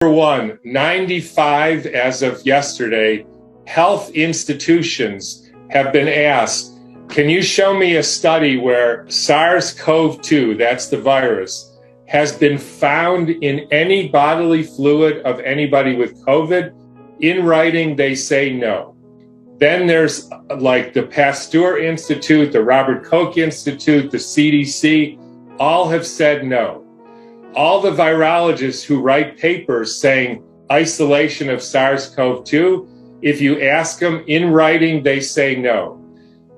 Number one, 95 as of yesterday, health institutions have been asked, can you show me a study where SARS-CoV-2, that's the virus, has been found in any bodily fluid of anybody with COVID? In writing, they say no. Then there's like the Pasteur Institute, the Robert Koch Institute, the CDC, all have said no. All the virologists who write papers saying isolation of SARS-CoV-2, if you ask them in writing, they say no.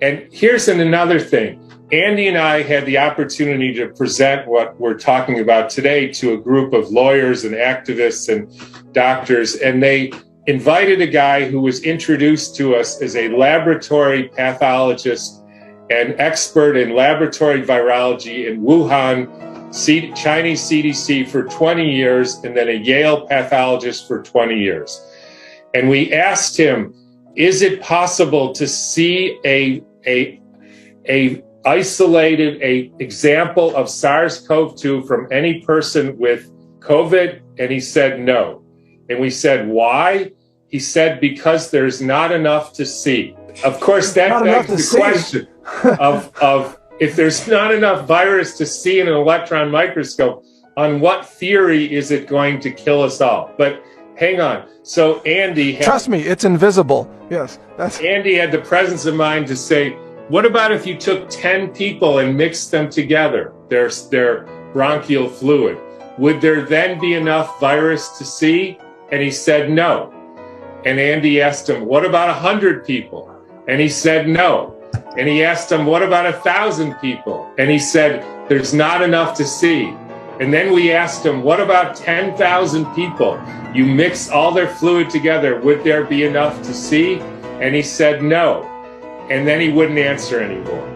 And here's another thing. Andy and I had the opportunity to present what we're talking about today to a group of lawyers and activists and doctors, and they invited a guy who was introduced to us as a laboratory pathologist and expert in laboratory virology in Wuhan, Chinese CDC for 20 years, and then a Yale pathologist for 20 years. And we asked him, is it possible to see a isolated example of SARS-CoV-2 from any person with COVID? And he said no. And we said, why? He said, because there's not enough to see. Of course, that begs the question of if there's not enough virus to see in an electron microscope, on what theory is it going to kill us all? But hang on. So Andy trust me, it's invisible. Yes. Andy had the presence of mind to say, what about if you took 10 people and mixed them together, their bronchial fluid? Would there then be enough virus to see? And he said no. And Andy asked him, what about 100 people? And he said no. And he asked him, what about 1,000 people? And he said, there's not enough to see. And then we asked him, what about 10,000 people? You mix all their fluid together, would there be enough to see? And he said no. And then he wouldn't answer anymore.